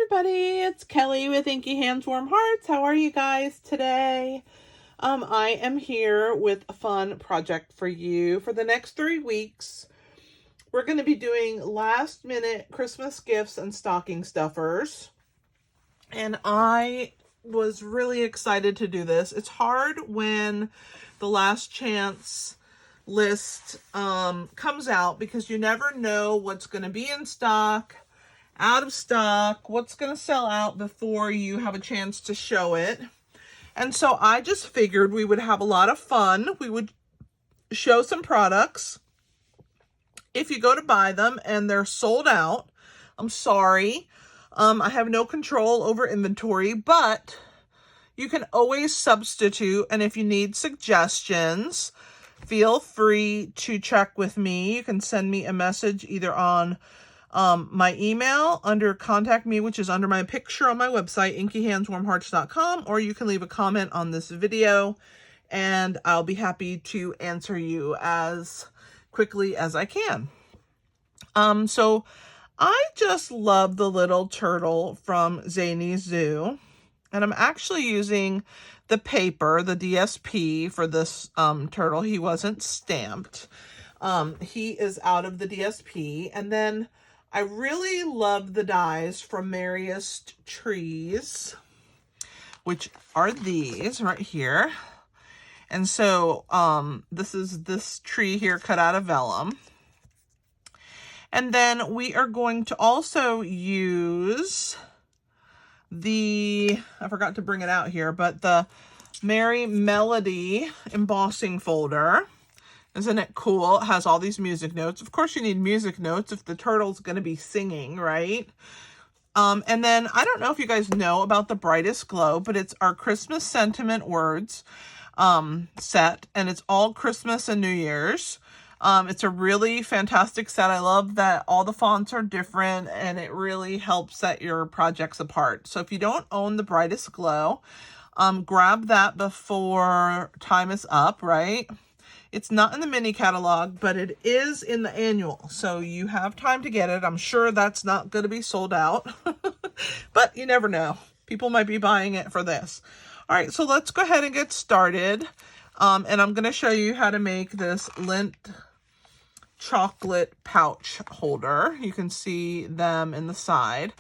everybody, it's Kelly with Inky Hands Warm Hearts. How are you guys today? I am here with a fun project for you. For the next 3 weeks, we're going to be doing last minute Christmas gifts and stocking stuffers. And I was really excited to do this. It's hard when the last chance list comes out because you never know what's going to be in stock, out of stock, what's going to sell out before you have a chance to show it. And so I just figured we would have a lot of fun. We would show some products. If you go to buy them and they're sold out, I'm sorry. I have no control over inventory, but you can always substitute. And if you need suggestions, feel free to check with me. You can send me a message either on my email under contact me, which is under my picture on my website, inkyhandswarmhearts.com, or you can leave a comment on this video and I'll be happy to answer you as quickly as I can. So I just love the little turtle from Zany's Zoo, and I'm actually using the paper, the DSP for this turtle. He wasn't stamped. He is out of the DSP, and then I really love the dies from Merriest Trees, which are these right here. And so this is this tree here cut out of vellum. And then we are going to also use the, I forgot to bring it out here, but the Merry Melody embossing folder. Isn't it cool? It has all these music notes. Of course you need music notes if the turtle's going to be singing, right? And then I don't know if you guys know about the Brightest Glow, but it's our Christmas sentiment words set, and it's all Christmas and New Year's. It's a really fantastic set. I love that all the fonts are different and it really helps set your projects apart. So if you don't own the Brightest Glow, grab that before time is up, right? It's not in the mini catalog, but it is in the annual. So you have time to get it. I'm sure that's not going to be sold out, but you never know. People might be buying it for this. All right, so let's go ahead and get started. And I'm going to show you how to make this Lindt chocolate pouch holder. You can see them in the side.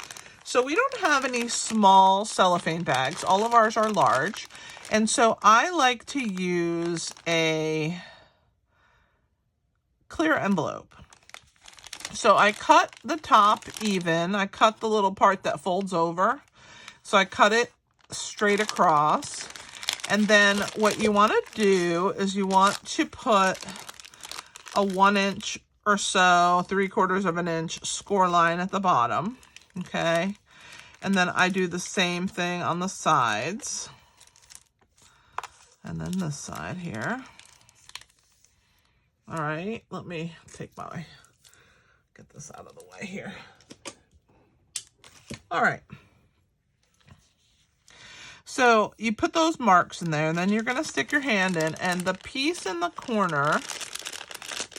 So we don't have any small cellophane bags. All of ours are large. And so I like to use a clear envelope. So I cut the top even. I cut the little part that folds over. So I cut it straight across. And then what you want to do is you want to put a 1 inch or so, 3/4 of an inch score line at the bottom. Okay. And then I do the same thing on the sides. And then this side here. All right, let me get this out of the way here. All right. So you put those marks in there, and then you're going to stick your hand in, and the piece in the corner,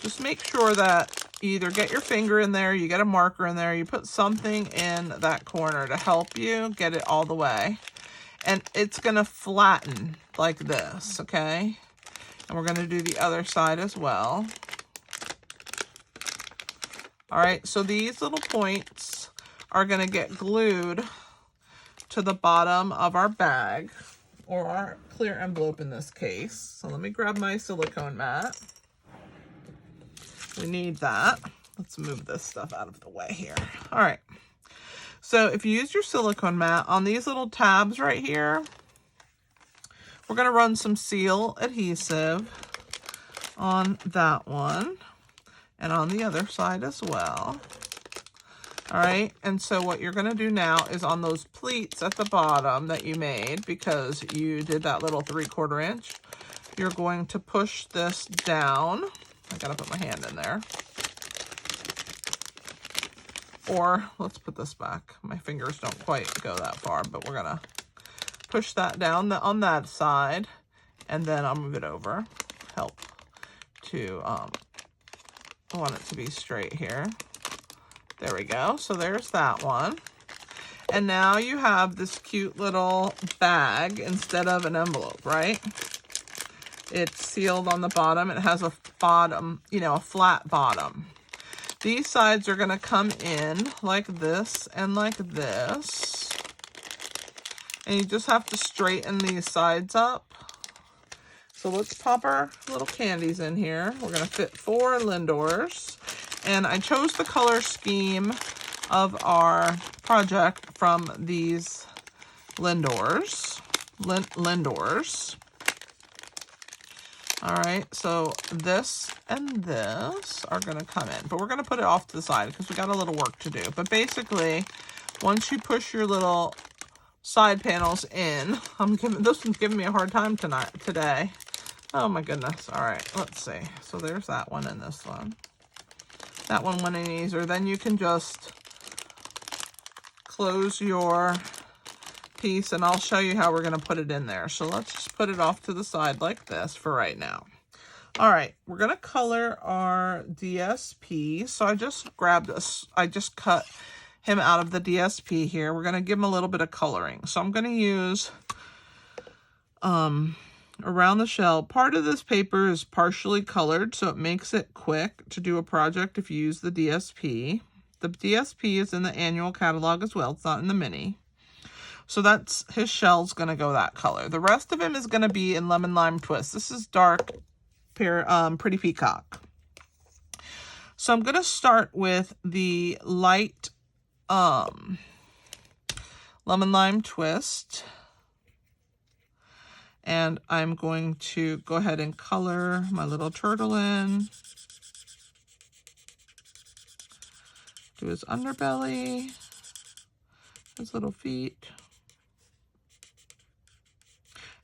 just make sure that you either get your finger in there, you get a marker in there, you put something in that corner to help you get it all the way. And it's going to flatten like this, okay? And we're going to do the other side as well. All right, so these little points are going to get glued to the bottom of our bag, or our clear envelope in this case. So let me grab my silicone mat. We need that. Let's move this stuff out of the way here. All right. So if you use your silicone mat on these little tabs right here, we're going to run some seal adhesive on that one and on the other side as well. All right, and so what you're going to do now is on those pleats at the bottom that you made, because you did that little 3/4 inch, you're going to push this down. I got to put my hand in there. Or let's put this back. My fingers don't quite go that far, but we're going to push that down on that side, and then I'll move it over. Help to, I want it to be straight here. There we go. So there's that one. And now you have this cute little bag instead of an envelope, right? It's sealed on the bottom. It has a bottom, you know, a flat bottom. These sides are going to come in like this and like this. And you just have to straighten these sides up. So let's pop our little candies in here. We're going to fit 4 Lindors. And I chose the color scheme of our project from these Lindors. Lindors. All right, so this and this are going to come in. But we're going to put it off to the side because we got a little work to do. But basically, once you push your little side panels in, this one's giving me a hard time today. Oh my goodness. All right, let's see. So there's that one and this one. That one went in easier. Then you can just close your piece and I'll show you how we're going to put it in there. So let's just put it off to the side like this for right now. All right, we're going to color our DSP. So I just cut him out of the DSP here. We're going to give him a little bit of coloring. So I'm going to use around the shell. Part of this paper is partially colored, so it makes it quick to do a project if you use the DSP. The DSP is in the annual catalog as well. It's not in the mini. So that's, his shell's going to go that color. The rest of him is going to be in Lemon Lime Twist. This is dark Pretty Peacock. So I'm going to start with the light Lemon Lime Twist. And I'm going to go ahead and color my little turtle in. Do his underbelly, his little feet.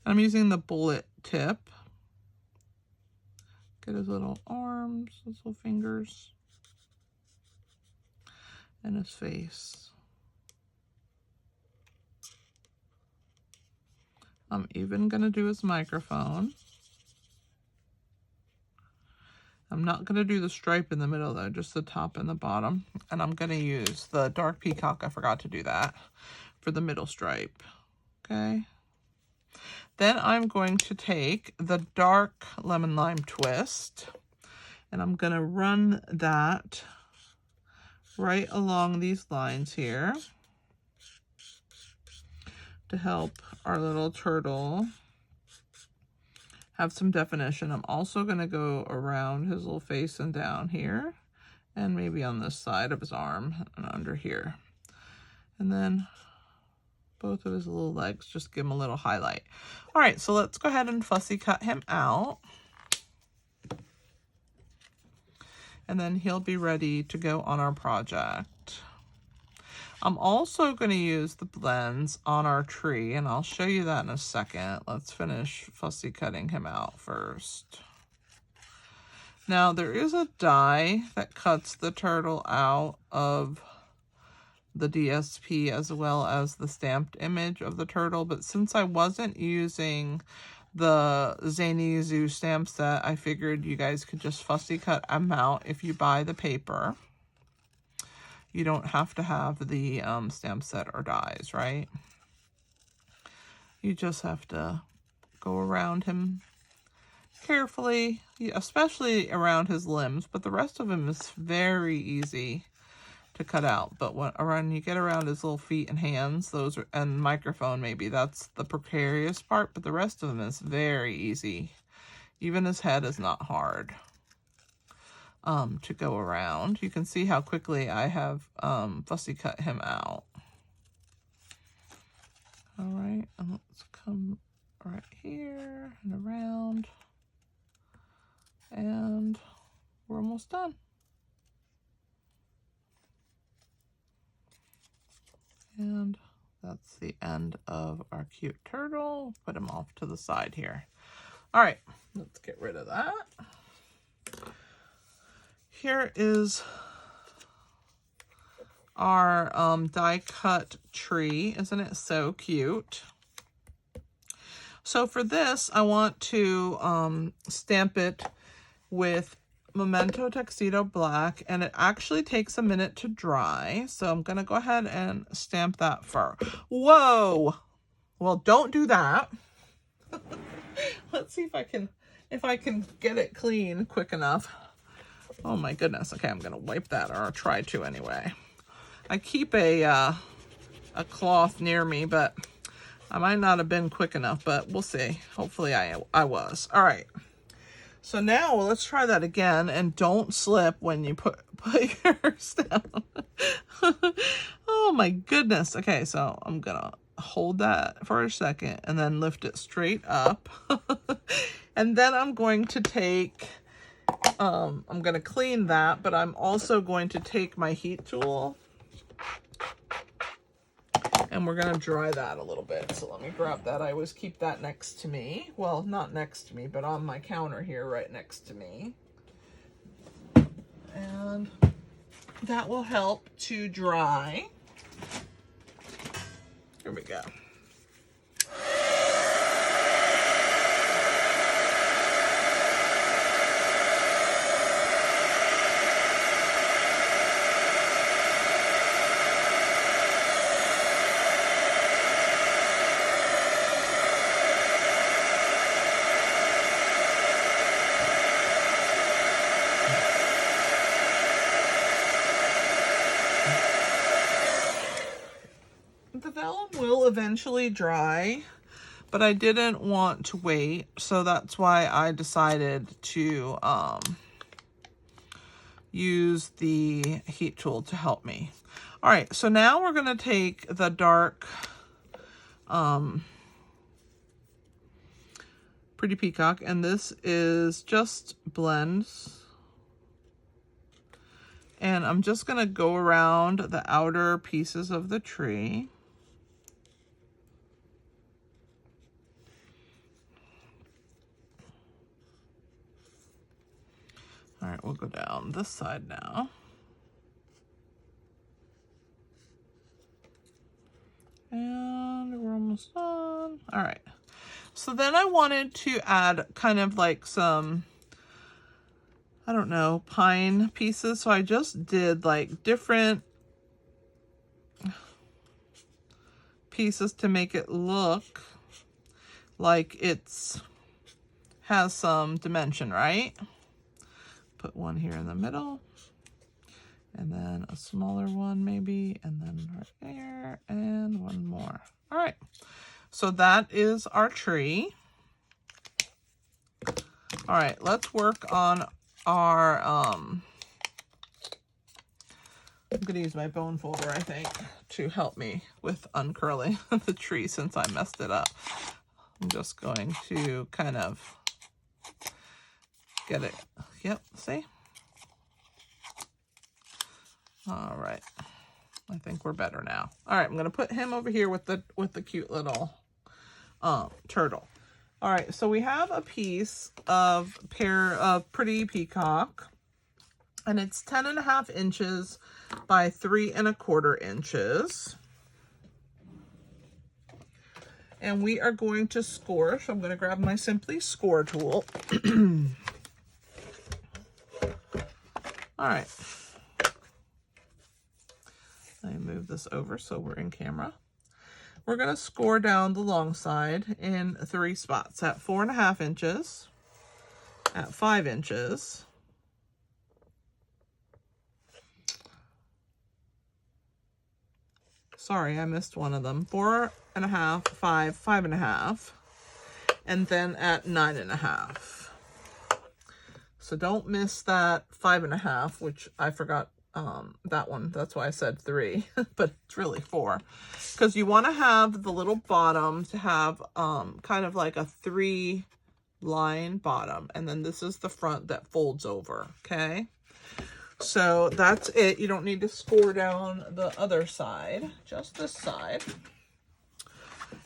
I'm using the bullet tip. Get his little arms, his little fingers, and his face. I'm even going to do his microphone. I'm not going to do the stripe in the middle though, just the top and the bottom. And I'm going to use the dark peacock, I forgot to do that, for the middle stripe. Okay. Then I'm going to take the dark Lemon Lime Twist and I'm going to run that right along these lines here to help our little turtle have some definition. I'm also going to go around his little face and down here and maybe on this side of his arm and under here. And then both of his little legs, just give him a little highlight. All right, so let's go ahead and fussy cut him out. And then he'll be ready to go on our project. I'm also going to use the blends on our tree, and I'll show you that in a second. Let's finish fussy cutting him out first. Now, there is a die that cuts the turtle out of the DSP as well as the stamped image of the turtle, but since I wasn't using the Zany Zoo stamp set, I figured you guys could just fussy cut them out if you buy the paper. You don't have to have the stamp set or dies, right? You just have to go around him carefully, especially around his limbs, but the rest of him is very easy to cut out. But when you get around his little feet and hands, those are, and microphone maybe, that's the precarious part, but the rest of him is very easy. Even his head is not hard to go around. You can see how quickly I have fussy cut him out. All right, and let's come right here and around, and we're almost done. And that's the end of our cute turtle. Put him off to the side here. All right, let's get rid of that. Here is our die cut tree. Isn't it so cute? So for this, I want to stamp it with Memento Tuxedo Black, and it actually takes a minute to dry. So I'm going to go ahead and stamp that fur. Whoa! Well, don't do that. Let's see if I can get it clean quick enough. Oh my goodness. Okay, I'm going to wipe that, or I'll try to anyway. I keep a cloth near me, but I might not have been quick enough, but we'll see. Hopefully I was. All right. So now let's try that again, and don't slip when you put yours down. Oh my goodness. Okay, so I'm gonna hold that for a second and then lift it straight up. And then I'm going to take, I'm gonna clean that, but I'm also going to take my heat tool and we're gonna dry that a little bit. So let me grab that. I always keep that next to me. Well, not next to me, but on my counter here, right next to me. And that will help to dry. Here we go. The vellum will eventually dry, but I didn't want to wait, so that's why I decided to use the heat tool to help me. All right, so now we're going to take the dark Pretty Peacock, and this is just blends. And I'm just going to go around the outer pieces of the tree. All right, we'll go down this side now. And we're almost done. All right. So then I wanted to add kind of like some, I don't know, pine pieces. So I just did like different pieces to make it look like it's has some dimension, right? Put one here in the middle, and then a smaller one maybe, and then right there, and one more. All right, so that is our tree. All right, let's work on our, I'm gonna use my bone folder, I think, to help me with uncurling the tree since I messed it up. I'm just going to kind of get it. Yep, see? All right. I think we're better now. All right, I'm going to put him over here with the cute little turtle. All right, so we have a piece of Pretty Peacock, and it's 10.5 inches by 3¼ inches. And we are going to score, so I'm going to grab my Simply Score tool. All right. Let me move this over so we're in camera. We're going to score down the long side in 3 spots, at 4.5 inches, at 5 inches, sorry, I missed one of them, 4.5, 5, 5.5, and then at 9.5. So don't miss that 5.5, which I forgot that one. That's why I said 3, but it's really 4. Because you want to have the little bottom to have kind of like a 3-line bottom. And then this is the front that folds over, okay? So that's it. You don't need to score down the other side, just this side.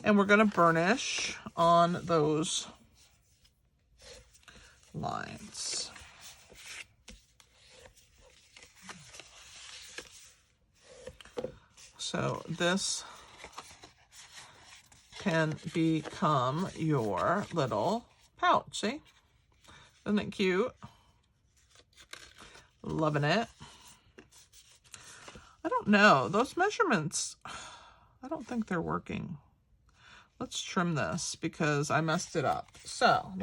And we're going to burnish on those lines. So this can become your little pouch, see? Isn't it cute? loving it. I don't know. Those measurements, I don't think they're working. Let's trim this because I messed it up. So,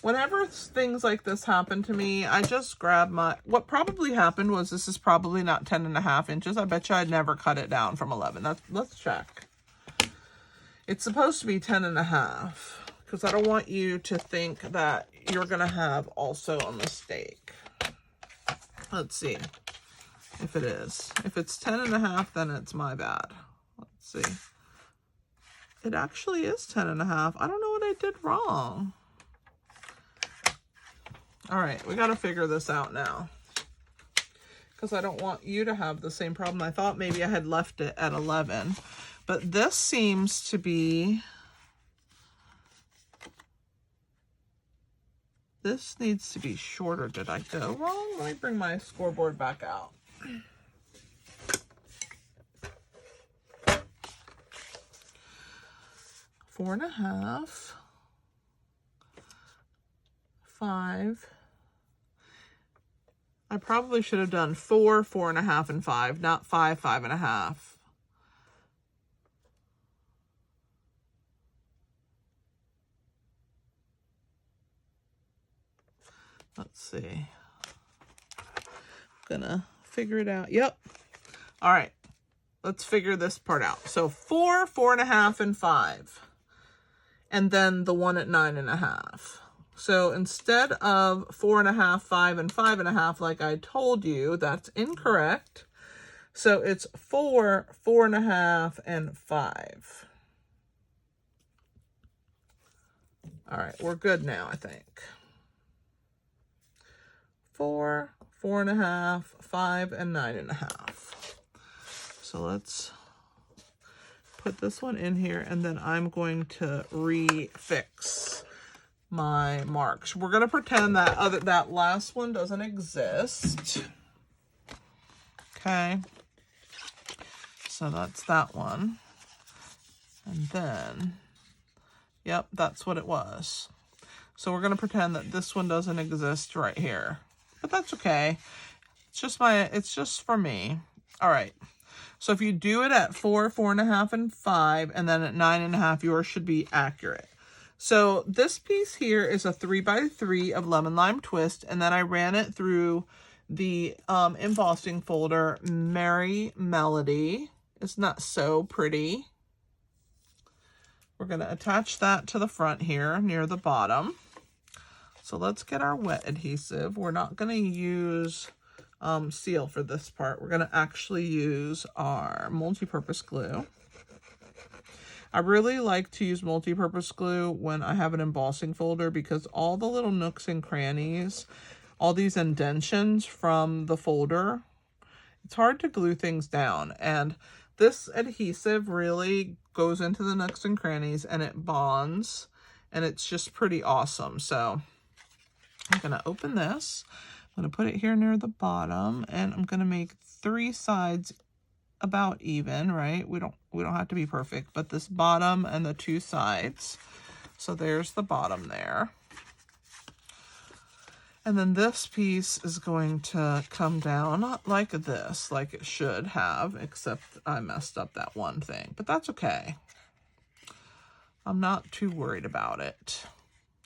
whenever things like this happen to me, I just grab my, what probably happened was this is probably not 10.5 inches. I bet you I'd never cut it down from 11. Let's check. It's supposed to be 10.5 because I don't want you to think that you're going to have also a mistake. Let's see if it is. If it's 10.5, then it's my bad. Let's see. It actually is 10.5. I don't know what I did wrong. All right, we got to figure this out now because I don't want you to have the same problem. I thought maybe I had left it at 11, but this seems to be, this needs to be shorter. Did I go wrong? Let me bring my scoreboard back out. Four and a half, 5. I probably should have done 4, 4.5, and 5, not 5, 5.5. Let's see. I'm gonna figure it out. Yep. All right. Let's figure this part out. So 4, 4.5, and 5. And then the one at 9.5. So instead of 4.5, 5, and 5.5, like I told you, that's incorrect. So it's 4, 4.5, and 5. All right, we're good now, I think. 4, 4.5, 5, and 9.5. So let's put this one in here, and then I'm going to refix my marks. We're going to pretend that that last one doesn't exist. Okay. So that's that one. And then, yep, that's what it was. So we're going to pretend that this one doesn't exist right here. But that's okay. It's just for me. All right. So if you do it at 4, 4.5, and 5, and then at 9.5, yours should be accurate. So this piece here is a 3x3 of Lemon Lime Twist, and then I ran it through the embossing folder, Merry Melody. It's not so pretty. We're going to attach that to the front here near the bottom. So let's get our wet adhesive. We're not going to use seal for this part. We're going to actually use our multi-purpose glue. I really like to use multi-purpose glue when I have an embossing folder because all the little nooks and crannies, all these indentions from the folder, it's hard to glue things down. And this adhesive really goes into the nooks and crannies and it bonds, and it's just pretty awesome. So I'm going to open this. I'm going to put it here near the bottom, and I'm going to make 3 sides about even, right? We don't have to be perfect, but this bottom and the 2 sides. So there's the bottom there. And then this piece is going to come down like this, like it should have, except I messed up that one thing, but that's okay. I'm not too worried about it.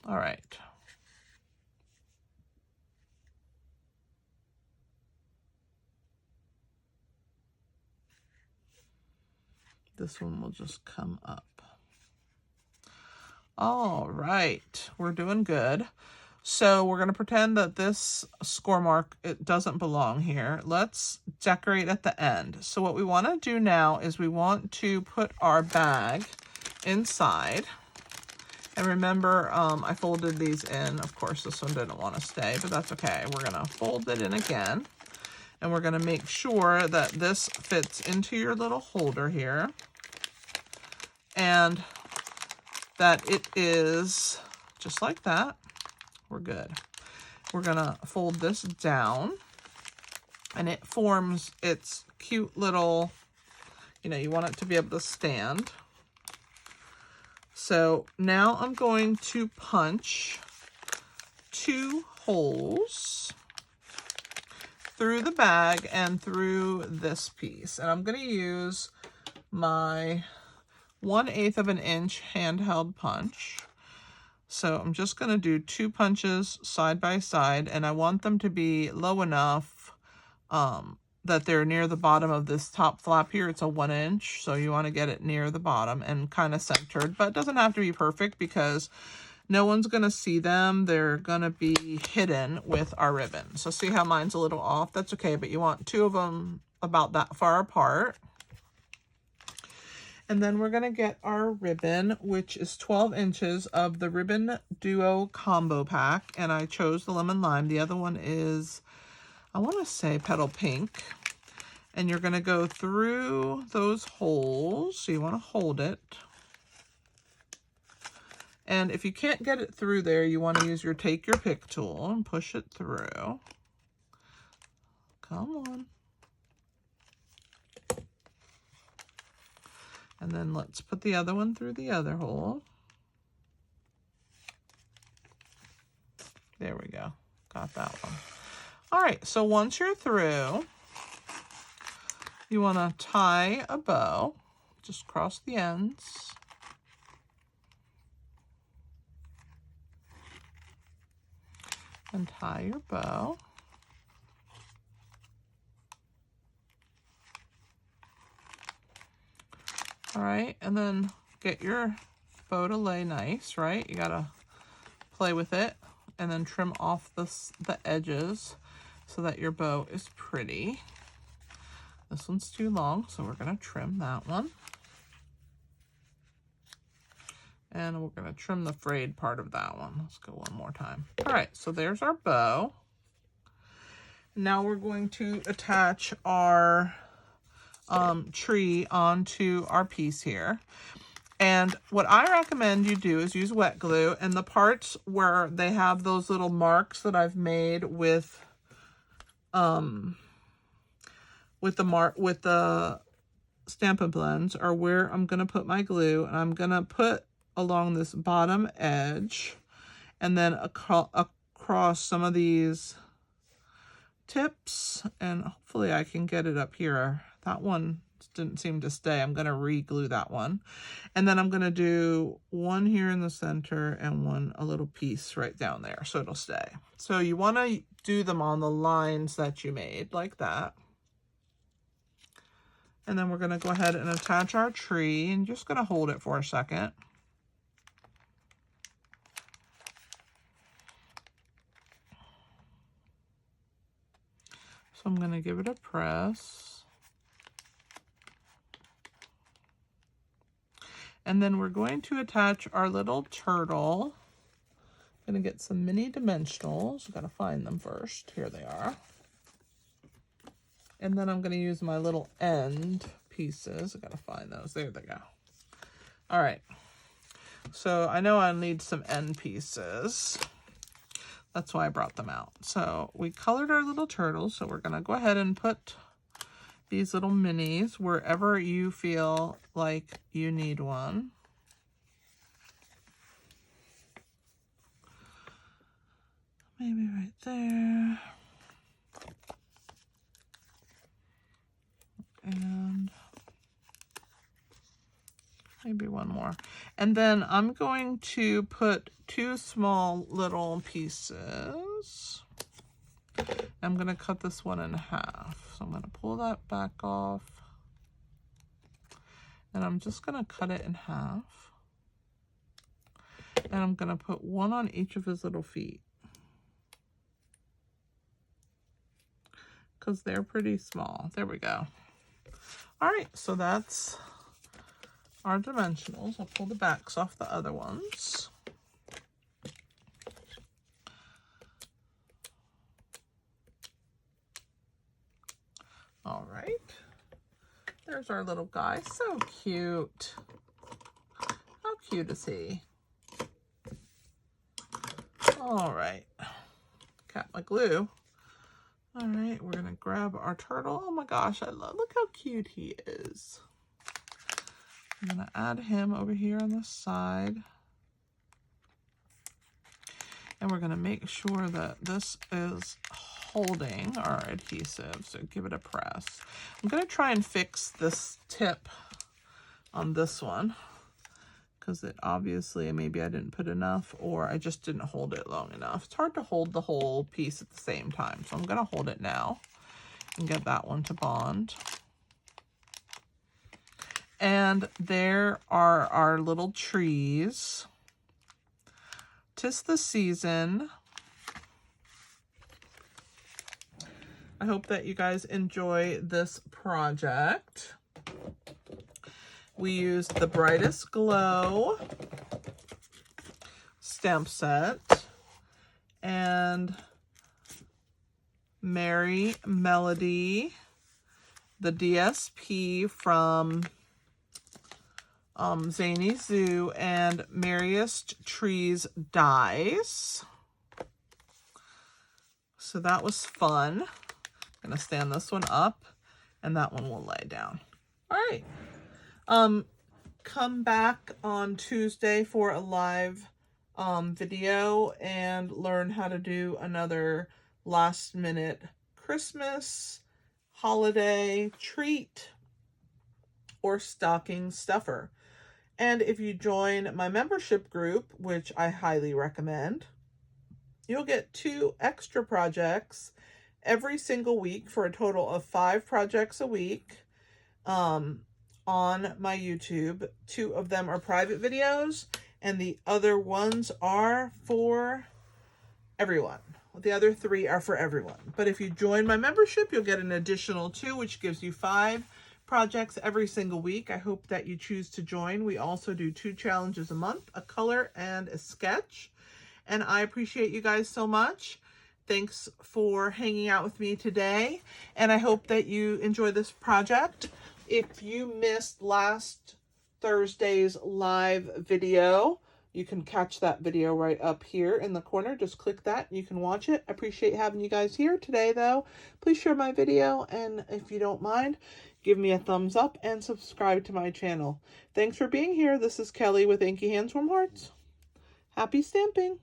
All right. This one will just come up. All right, we're doing good. So we're going to pretend that this score mark, it doesn't belong here. Let's decorate at the end. So what we want to do now is we want to put our bag inside. And remember, I folded these in. Of course, this one didn't want to stay, but that's okay. We're going to fold it in again. And we're going to make sure that this fits into your little holder here. And that it is just like that. We're good. We're going to fold this down. And it forms its cute little, you want it to be able to stand. So now I'm going to punch 2 holes through the bag and through this piece. And I'm going to use my 1/8 of an inch handheld punch. So I'm just going to do 2 punches side by side, and I want them to be low enough that they're near the bottom of this top flap here. It's a 1 inch, so you want to get it near the bottom and kind of centered, but it doesn't have to be perfect because no one's going to see them. They're going to be hidden with our ribbon. So see how mine's a little off? That's okay, but you want 2 of them about that far apart. And then we're going to get our ribbon, which is 12 inches of the Ribbon Duo Combo Pack. And I chose the Lemon Lime. The other one is, I want to say, Petal Pink. And you're going to go through those holes. So you want to hold it. And if you can't get it through there, you want to use your Take Your Pick tool and push it through. Come on. And then let's put the other one through the other hole. There we go. Got that one. All right, so once you're through, you want to tie a bow. Just cross the ends. And tie your bow. All right, and then get your bow to lay nice, right? You gotta play with it and then trim off the edges so that your bow is pretty. This one's too long, so we're gonna trim that one. And we're gonna trim the frayed part of that one. Let's go one more time. All right, so there's our bow. Now we're going to attach our tree onto our piece here. And what I recommend you do is use wet glue, and the parts where they have those little marks that I've made with the Stampin' Blends are where I'm going to put my glue, and I'm going to put along this bottom edge and then across some of these tips, and hopefully I can get it up here. That one didn't seem to stay. I'm going to re-glue that one. And then I'm going to do one here in the center and a little piece right down there so it'll stay. So you want to do them on the lines that you made like that. And then we're going to go ahead and attach our tree, and just going to hold it for a second. So I'm going to give it a press. And then we're going to attach our little turtle. I'm going to get some mini dimensionals. I've got to find them first. Here they are. And then I'm going to use my little end pieces. I've got to find those. There they go. All right. So I know I need some end pieces. That's why I brought them out. So we colored our little turtles. So we're going to go ahead and put these little minis wherever you feel like you need one. Maybe right there. And maybe one more. And then I'm going to put 2 small little pieces. I'm going to cut this one in half. So I'm going to pull that back off. And I'm just going to cut it in half. And I'm going to put one on each of his little feet, because they're pretty small. There we go. All right, so that's our dimensionals. I'll pull the backs off the other ones. All right, there's our little guy. So cute. How cute is he? All right, got my glue. All right, we're gonna grab our turtle. Oh my gosh, look how cute he is. I'm gonna add him over here on the side. And we're gonna make sure that this is holding our adhesive, so give it a press. I'm going to try and fix this tip on this one, because it obviously, maybe I didn't put enough, or I just didn't hold it long enough. It's hard to hold the whole piece at the same time, so I'm going to hold it now and get that one to bond. And there are our little trees. 'Tis the season. I hope that you guys enjoy this project. We used the Brightest Glow stamp set and Merry Melody, the DSP from Zany Zoo, and Merriest Trees dies. So that was fun. I'm gonna stand this one up and that one will lay down. All right. Come back on Tuesday for a live video and learn how to do another last minute Christmas holiday treat or stocking stuffer. And if you join my membership group, which I highly recommend, you'll get 2 extra projects every single week for a total of 5 projects a week on my YouTube. 2 of them are private videos, and the other ones are for everyone. The other 3 are for everyone. But if you join my membership, you'll get an additional 2, which gives you 5 projects every single week. I hope that you choose to join. We also do 2 challenges a month, a color and a sketch. And I appreciate you guys so much. Thanks for hanging out with me today. And I hope that you enjoy this project. If you missed last Thursday's live video, you can catch that video right up here in the corner. Just click that. You can watch it. I appreciate having you guys here today, though. Please share my video, and if you don't mind, give me a thumbs up and subscribe to my channel. Thanks for being here. This is Kelly with Inky Hands Warm Hearts. Happy stamping!